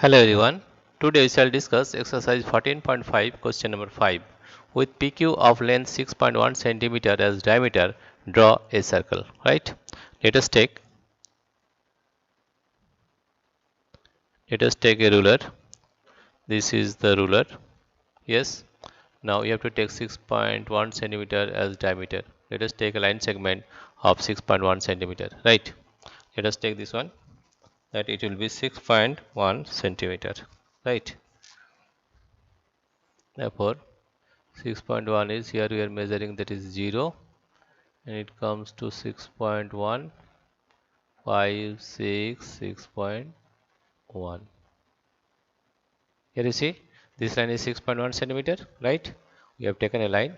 Hello everyone. Today we shall discuss exercise 14.5 question number 5. With PQ of length 6.1 centimeter as diameter, draw a circle. Right? Let us take let us take a ruler. This is the ruler. Yes. Now you have to take 6.1 centimeter as diameter. Let us take a line segment of 6.1 centimeter. Right? Let us take this one. That it will be 6.1 centimeter. Right? Therefore 6.1 is here we are measuring, that is 0, and it comes to 6.1, 5, 6, 6.1. Here you see this line is 6.1 centimeter, right? We have taken a line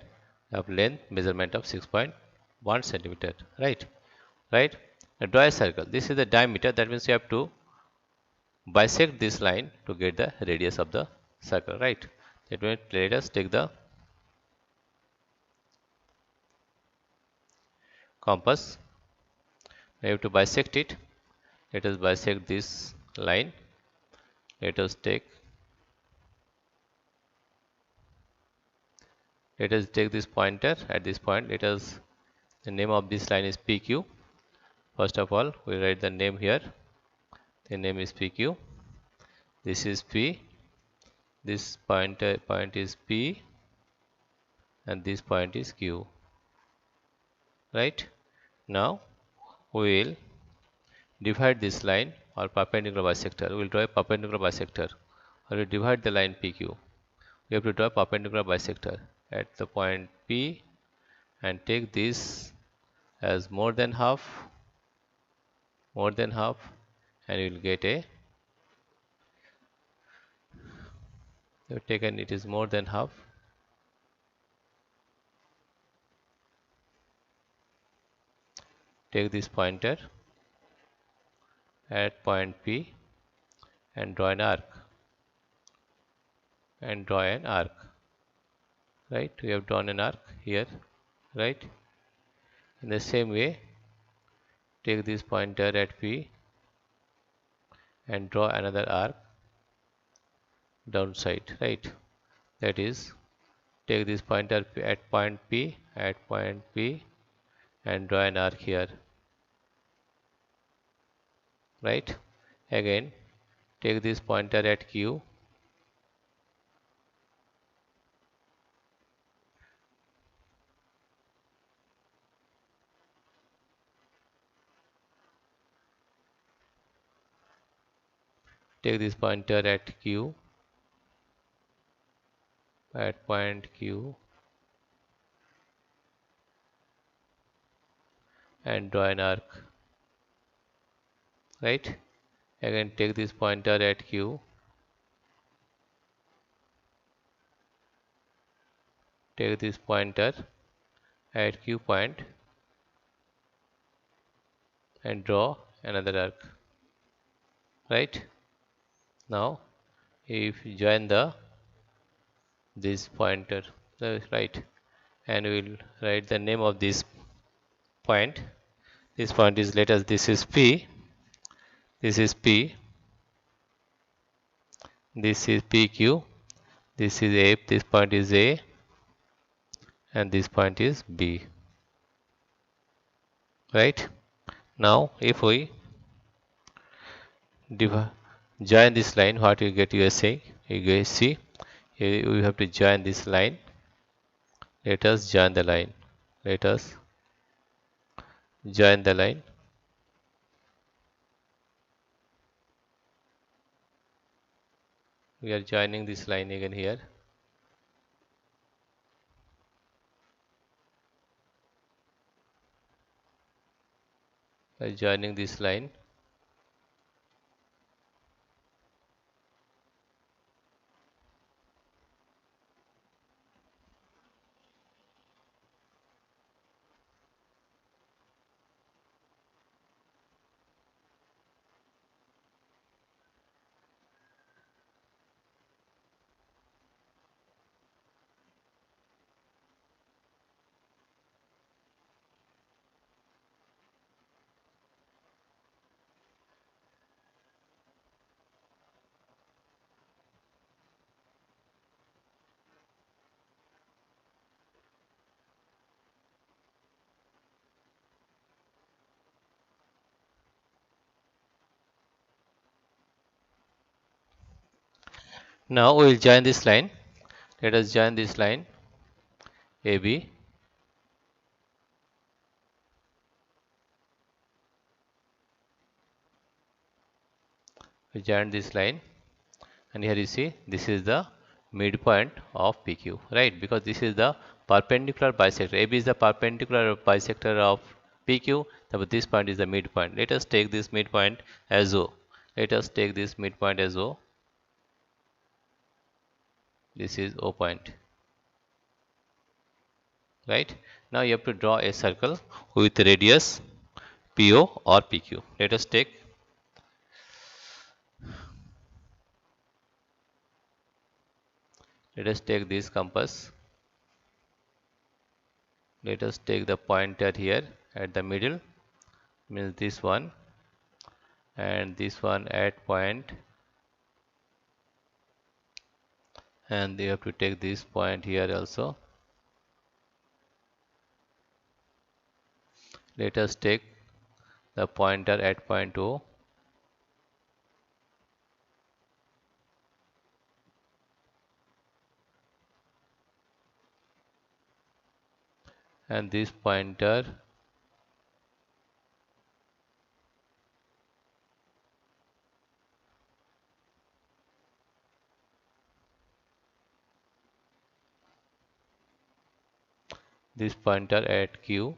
of length measurement of 6.1 centimeter, right? Right? Now draw a circle. This is the diameter, that means you have to bisect this line to get the radius of the circle, right? That means let us take the compass. We have to bisect it. Let us bisect this line. Let us take this pointer at this point. The name of this line is PQ. First of all, we write the name here. The name is PQ. This is P. This point is P, and this point is Q. Right? Now we will divide this line or perpendicular bisector. We will draw a perpendicular bisector. Or we divide the line PQ. We have to draw a perpendicular bisector at the point P and take this as more than half, and you will get a, you have taken it is more than half. Take this pointer at point P and draw an arc, right? We have drawn an arc here, right? In the same way, take this pointer at P and draw another arc downside, right? That is, take this pointer at point P and draw an arc here, right? Again, take this pointer at Q, take this pointer at Q, at point Q, and draw an arc, right? Again, take this pointer at Q, take this pointer at Q point and draw another arc, right? Now if you join this pointer, right, and we will write the name of this point. This point is, let us, this is P, this is P, this is PQ, this is A, this point is A, and this point is B, right? Now if we join this line, what you get, you are saying, you guys see here we have to join this line. Let us join the line. Let us join the line. We are joining this line again here. By joining this line, Now we will join this line. Let us join this line AB. We join this line, and here you see this is the midpoint of PQ, right? Because this is the perpendicular bisector. AB is the perpendicular bisector of PQ. Therefore, this point is the midpoint. Let us take this midpoint as O. Let us take this midpoint as O. This is O point, right? Now you have to draw a circle with radius PO or PQ. Let us take this compass. Let us take the pointer here at the middle, means this one, and this one at point, and you have to take this point here also. Let us take the pointer at point O, and this pointer at Q,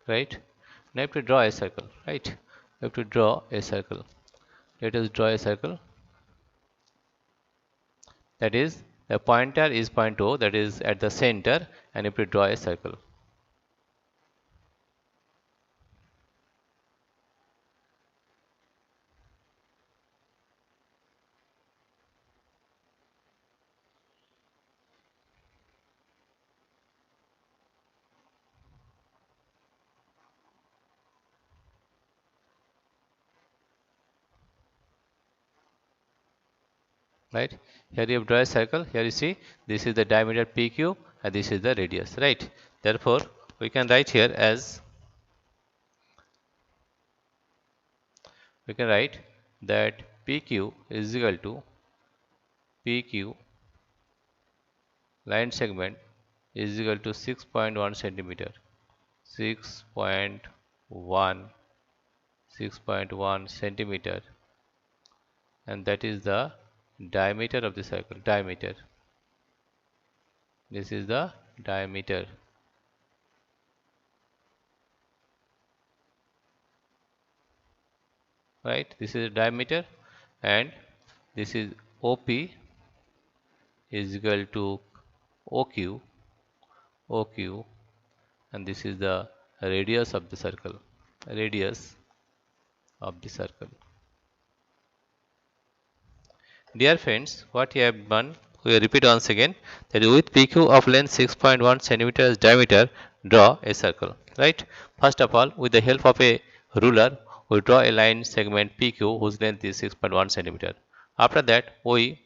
right? Now you have to draw a circle, right? You have to draw a circle. Let us draw a circle. That is, the pointer is point O, that is at the center, and you have to draw a circle. Right, here you have draw a circle. Here you see this is the diameter PQ and this is the radius, right? Therefore we can write here as, we can write that PQ is equal to PQ line segment is equal to 6.1 centimeter, 6.1 centimeter, and that is the diameter of the circle. Diameter, this is the diameter, right? This is the diameter, and this is OP is equal to OQ, and this is the radius of the circle, radius of the circle. Dear friends, what you have done, we will repeat once again, that with PQ of length 6.1 centimeters diameter, draw a circle, right? First of all, with the help of a ruler, we draw a line segment PQ whose length is 6.1 centimeter. After that, we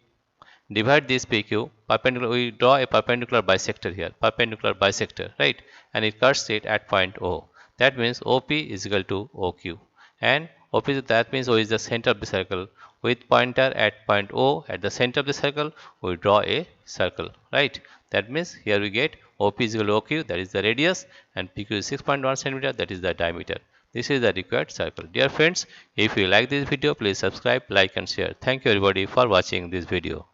divide this PQ perpendicular. We draw a perpendicular bisector here, perpendicular bisector, right? And it cuts it at point O. That means OP is equal to OQ, and OP, that means O is the center of the circle. With pointer at point O at the center of the circle, we draw a circle, right? That means here we get OP is equal to OQ, that is the radius, and PQ is 6.1 centimeter, that is the diameter. This is the required circle. Dear friends, if you like this video, please subscribe, like and share. Thank you everybody for watching this video.